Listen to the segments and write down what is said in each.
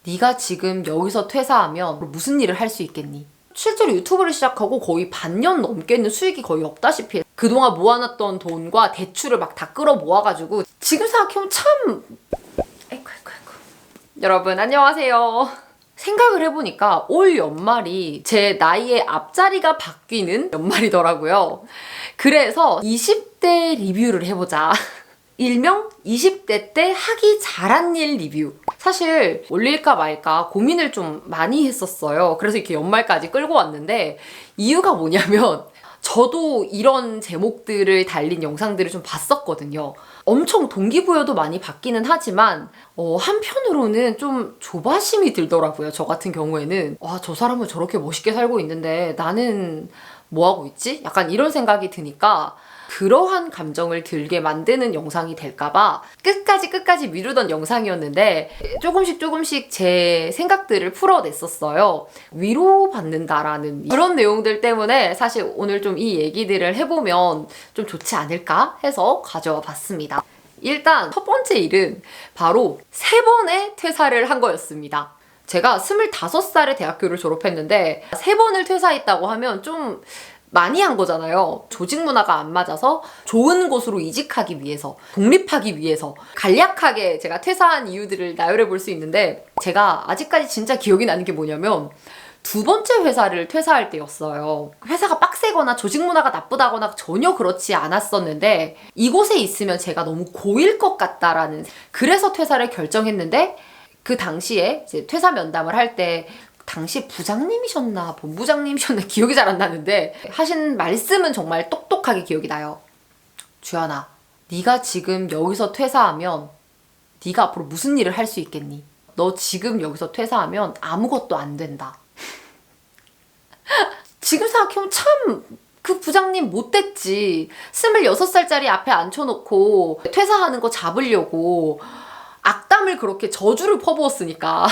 네가 지금 여기서 퇴사하면 무슨 일을 할 수 있겠니? 실제로 유튜브를 시작하고 거의 반년 넘게는 수익이 거의 없다시피 해. 그동안 모아놨던 돈과 대출을 막 다 끌어 모아가지고 지금 생각해보면 참... 아이고. 여러분 안녕하세요. 생각을 해보니까 올 연말이 제 나이의 앞자리가 바뀌는 연말이더라고요. 그래서 20대 리뷰를 해보자. 일명 20대 때 하기 잘한 일 리뷰. 사실 올릴까 말까 고민을 좀 많이 했었어요. 그래서 이렇게 연말까지 끌고 왔는데 이유가 뭐냐면 저도 이런 제목들을 달린 영상들을 좀 봤었거든요. 엄청 동기부여도 많이 받기는 하지만 한편으로는 좀 조바심이 들더라고요. 저 같은 경우에는 와, 저 사람은 저렇게 멋있게 살고 있는데 나는 뭐하고 있지? 약간 이런 생각이 드니까 그러한 감정을 들게 만드는 영상이 될까봐 끝까지 미루던 영상이었는데 조금씩 제 생각들을 풀어냈었어요. 위로받는다라는 그런 내용들 때문에 사실 오늘 좀 이 얘기들을 해보면 좀 좋지 않을까 해서 가져와 봤습니다. 일단 첫 번째 일은 바로 3번의 퇴사를 한 거였습니다. 제가 25살에 대학교를 졸업했는데 3번을 퇴사했다고 하면 좀 많이 한 거잖아요. 조직 문화가 안 맞아서 좋은 곳으로 이직하기 위해서, 독립하기 위해서 간략하게 제가 퇴사한 이유들을 나열해 볼 수 있는데 제가 아직까지 진짜 기억이 나는 게 뭐냐면 2번째 회사를 퇴사할 때였어요. 회사가 빡세거나 조직 문화가 나쁘다거나 전혀 그렇지 않았었는데 이곳에 있으면 제가 너무 고일 것 같다라는 그래서 퇴사를 결정했는데 그 당시에 이제 퇴사 면담을 할 때 당시 부장님이셨나 본부장님이셨나 기억이 잘 안 나는데 하신 말씀은 정말 똑똑하게 기억이 나요. 주연아, 네가 지금 여기서 퇴사하면 네가 앞으로 무슨 일을 할 수 있겠니? 너 지금 여기서 퇴사하면 아무것도 안 된다. 지금 생각해보면 참 그 부장님 못됐지. 26살짜리 앞에 앉혀놓고 퇴사하는 거 잡으려고 악담을 그렇게 저주를 퍼부었으니까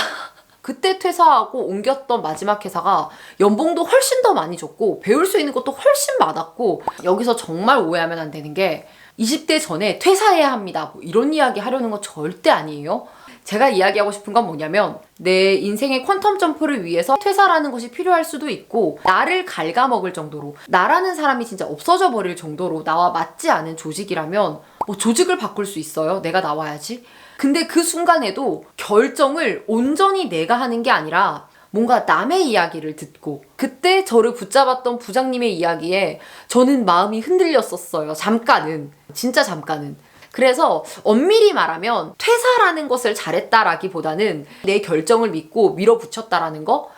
그때 퇴사하고 옮겼던 마지막 회사가 연봉도 훨씬 더 많이 줬고 배울 수 있는 것도 훨씬 많았고 여기서 정말 오해하면 안 되는 게 20대 전에 퇴사해야 합니다. 뭐 이런 이야기 하려는 건 절대 아니에요. 제가 이야기하고 싶은 건 뭐냐면 내 인생의 퀀텀 점프를 위해서 퇴사라는 것이 필요할 수도 있고 나를 갉아먹을 정도로 나라는 사람이 진짜 없어져 버릴 정도로 나와 맞지 않은 조직이라면 뭐 조직을 바꿀 수 있어요. 내가 나와야지. 근데 그 순간에도 결정을 온전히 내가 하는 게 아니라 뭔가 남의 이야기를 듣고 그때 저를 붙잡았던 부장님의 이야기에 저는 마음이 흔들렸었어요. 잠깐은. 진짜 잠깐은. 그래서 엄밀히 말하면 퇴사라는 것을 잘했다라기보다는 내 결정을 믿고 밀어붙였다라는 거,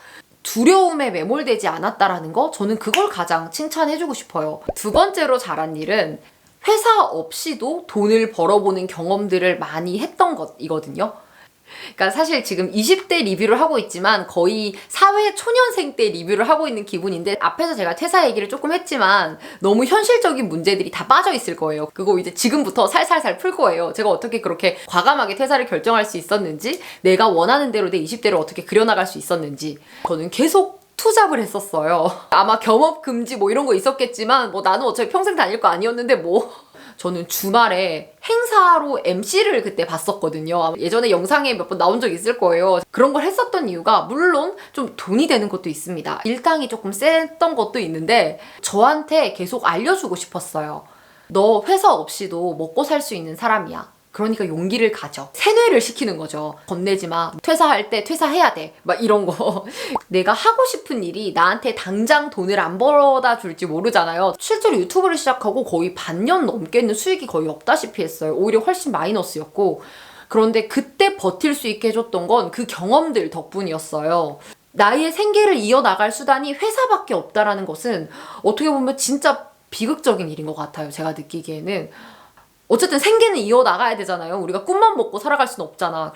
두려움에 매몰되지 않았다라는 거, 저는 그걸 가장 칭찬해주고 싶어요. 2번째로 잘한 일은 회사 없이도 돈을 벌어보는 경험들을 많이 했던 것이거든요. 그러니까 사실 지금 20대 리뷰를 하고 있지만 거의 사회 초년생 때 리뷰를 하고 있는 기분인데 앞에서 제가 퇴사 얘기를 조금 했지만 너무 현실적인 문제들이 다 빠져 있을 거예요. 그거 이제 지금부터 살살살 풀 거예요. 제가 어떻게 그렇게 과감하게 퇴사를 결정할 수 있었는지, 내가 원하는 대로 내 20대를 어떻게 그려나갈 수 있었는지 저는 계속 투잡을 했었어요. 아마 겸업 금지 뭐 이런 거 있었겠지만 뭐 나는 어차피 평생 다닐 거 아니었는데 뭐 저는 주말에 행사로 MC를 그때 봤었거든요. 예전에 영상에 몇 번 나온 적 있을 거예요. 그런 걸 했었던 이유가 물론 좀 돈이 되는 것도 있습니다. 일당이 조금 셌던 것도 있는데 저한테 계속 알려주고 싶었어요. 너 회사 없이도 먹고 살 수 있는 사람이야. 그러니까 용기를 가져. 세뇌를 시키는 거죠. 겁내지 마. 퇴사할 때 퇴사해야 돼. 막 이런 거. 내가 하고 싶은 일이 나한테 당장 돈을 안 벌어다 줄지 모르잖아요. 실제로 유튜브를 시작하고 거의 반년 넘게는 수익이 거의 없다시피 했어요. 오히려 훨씬 마이너스였고. 그런데 그때 버틸 수 있게 해줬던 건 그 경험들 덕분이었어요. 나의 생계를 이어나갈 수단이 회사밖에 없다라는 것은 어떻게 보면 진짜 비극적인 일인 것 같아요. 제가 느끼기에는. 어쨌든 생계는 이어나가야 되잖아요. 우리가 꿈만 먹고 살아갈 순 없잖아.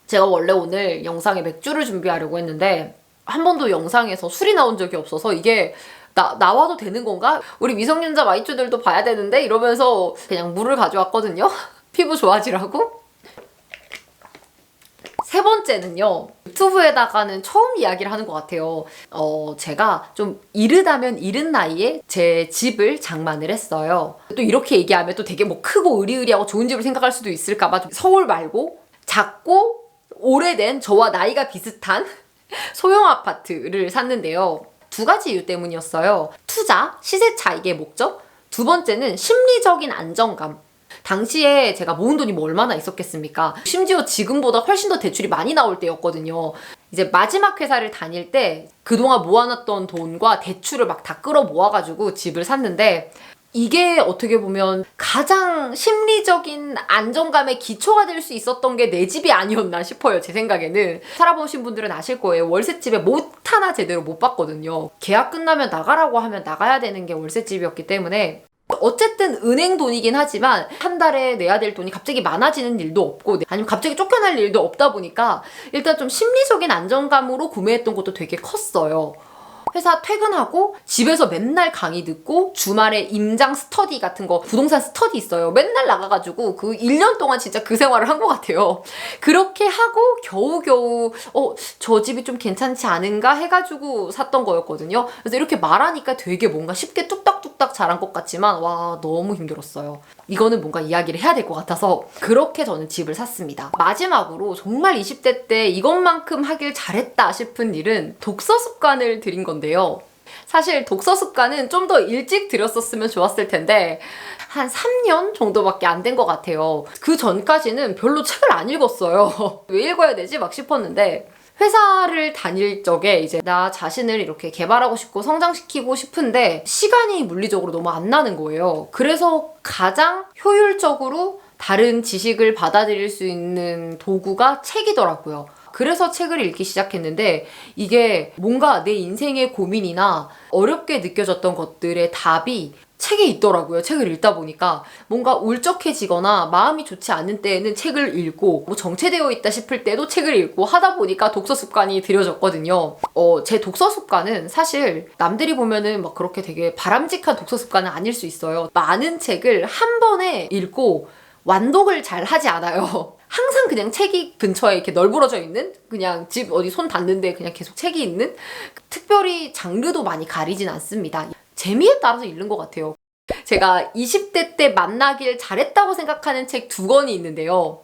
제가 원래 오늘 영상에 맥주를 준비하려고 했는데 한 번도 영상에서 술이 나온 적이 없어서 이게 나와도 되는 건가? 우리 미성년자 마이쭈들도 봐야 되는데 이러면서 그냥 물을 가져왔거든요. 피부 좋아지라고. 3번째는요. 유튜브에다가는 처음 이야기를 하는 것 같아요. 제가 좀 이르다면 이른 나이에 제 집을 장만을 했어요. 또 이렇게 얘기하면 또 되게 뭐 크고 으리으리하고 좋은 집을 생각할 수도 있을까봐 서울 말고 작고 오래된 저와 나이가 비슷한 소형 아파트를 샀는데요. 두 가지 이유 때문이었어요. 투자, 시세 차익의 목적. 두 번째는 심리적인 안정감. 당시에 제가 모은 돈이 뭐 얼마나 있었겠습니까? 심지어 지금보다 훨씬 더 대출이 많이 나올 때였거든요. 이제 마지막 회사를 다닐 때 그동안 모아놨던 돈과 대출을 막 다 끌어 모아가지고 집을 샀는데, 이게 어떻게 보면 가장 심리적인 안정감의 기초가 될 수 있었던 게 내 집이 아니었나 싶어요. 제 생각에는. 살아보신 분들은 아실 거예요. 월세집에 못 하나 제대로 못 봤거든요. 계약 끝나면 나가라고 하면 나가야 되는 게 월세집이었기 때문에 어쨌든 은행 돈이긴 하지만 한 달에 내야 될 돈이 갑자기 많아지는 일도 없고, 아니면 갑자기 쫓겨날 일도 없다 보니까 일단 좀 심리적인 안정감으로 구매했던 것도 되게 컸어요. 회사 퇴근하고 집에서 맨날 강의 듣고 주말에 임장 스터디 같은 거, 부동산 스터디 있어요. 맨날 나가가지고 그 1년 동안 진짜 그 생활을 한 것 같아요. 그렇게 하고 겨우겨우 저 집이 좀 괜찮지 않은가 해가지고 샀던 거였거든요. 그래서 이렇게 말하니까 되게 뭔가 쉽게 뚝딱뚝딱 잘한 것 같지만 와, 너무 힘들었어요. 이거는 뭔가 이야기를 해야 될 것 같아서 그렇게 저는 집을 샀습니다. 마지막으로 정말 20대 때 이것만큼 하길 잘했다 싶은 일은 독서 습관을 들인 건데요. 사실 독서 습관은 좀 더 일찍 들였었으면 좋았을 텐데 한 3년 정도밖에 안 된 것 같아요. 그 전까지는 별로 책을 안 읽었어요. 왜 읽어야 되지? 막 싶었는데, 회사를 다닐 적에 이제 나 자신을 이렇게 개발하고 싶고 성장시키고 싶은데 시간이 물리적으로 너무 안 나는 거예요. 그래서 가장 효율적으로 다른 지식을 받아들일 수 있는 도구가 책이더라고요. 그래서 책을 읽기 시작했는데, 이게 뭔가 내 인생의 고민이나 어렵게 느껴졌던 것들의 답이 책에 있더라고요. 책을 읽다 보니까 뭔가 울적해지거나 마음이 좋지 않은 때에는 책을 읽고, 뭐 정체되어 있다 싶을 때도 책을 읽고 하다 보니까 독서 습관이 들여졌거든요. 제 독서 습관은 사실 남들이 보면은 막 그렇게 되게 바람직한 독서 습관은 아닐 수 있어요. 많은 책을 한 번에 읽고 완독을 잘 하지 않아요. 항상 그냥 책이 근처에 이렇게 널브러져 있는, 그냥 집 어디 손 닿는데 그냥 계속 책이 있는, 특별히 장르도 많이 가리진 않습니다. 재미에 따라서 읽는 것 같아요. 제가 20대 때 만나길 잘했다고 생각하는 책 2권이 있는데요.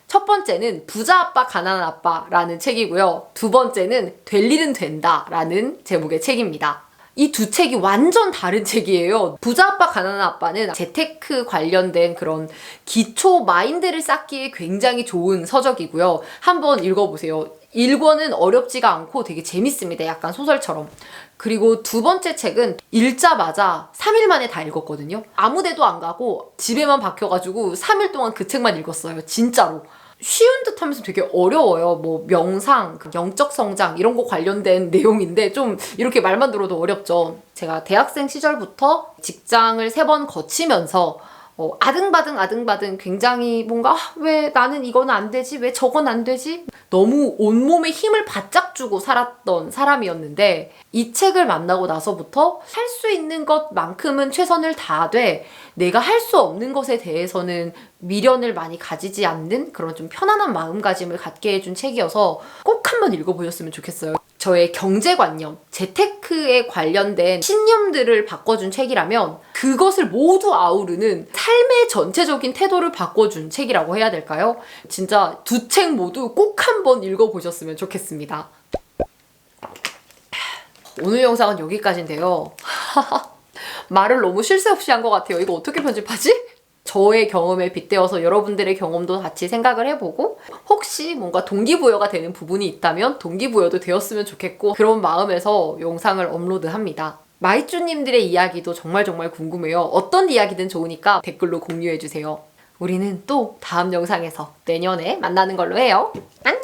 첫 번째는 부자 아빠 가난한 아빠라는 책이고요. 두 번째는 될 일은 된다라는 제목의 책입니다. 이 두 책이 완전 다른 책이에요. 부자 아빠 가난한 아빠는 재테크 관련된 그런 기초 마인드를 쌓기에 굉장히 좋은 서적이고요. 한번 읽어보세요. 1권은 어렵지가 않고 되게 재밌습니다. 약간 소설처럼. 그리고 두 번째 책은 읽자마자 3일 만에 다 읽었거든요. 아무 데도 안 가고 집에만 박혀가지고 3일 동안 그 책만 읽었어요. 진짜로. 쉬운 듯 하면서 되게 어려워요. 뭐 명상, 영적 성장 이런 거 관련된 내용인데 좀 이렇게 말만 들어도 어렵죠. 제가 대학생 시절부터 직장을 3번 거치면서 아등바등 굉장히 뭔가 왜 나는 이건 안 되지? 왜 저건 안 되지? 너무 온몸에 힘을 바짝 주고 살았던 사람이었는데, 이 책을 만나고 나서부터 할 수 있는 것만큼은 최선을 다하되 내가 할 수 없는 것에 대해서는 미련을 많이 가지지 않는 그런 좀 편안한 마음가짐을 갖게 해준 책이어서 꼭 한번 읽어보셨으면 좋겠어요. 저의 경제관념, 재테크에 관련된 신념들을 바꿔준 책이라면 그것을 모두 아우르는 삶의 전체적인 태도를 바꿔준 책이라고 해야 될까요? 진짜 두 책 모두 꼭 한번 읽어보셨으면 좋겠습니다. 오늘 영상은 여기까지인데요. 말을 너무 쉴 새 없이 한 것 같아요. 이거 어떻게 편집하지? 저의 경험에 빗대어서 여러분들의 경험도 같이 생각을 해보고, 혹시 뭔가 동기부여가 되는 부분이 있다면 동기부여도 되었으면 좋겠고, 그런 마음에서 영상을 업로드합니다. 마이쭈님들의 이야기도 정말 궁금해요. 어떤 이야기든 좋으니까 댓글로 공유해주세요. 우리는 또 다음 영상에서 내년에 만나는 걸로 해요. 안녕!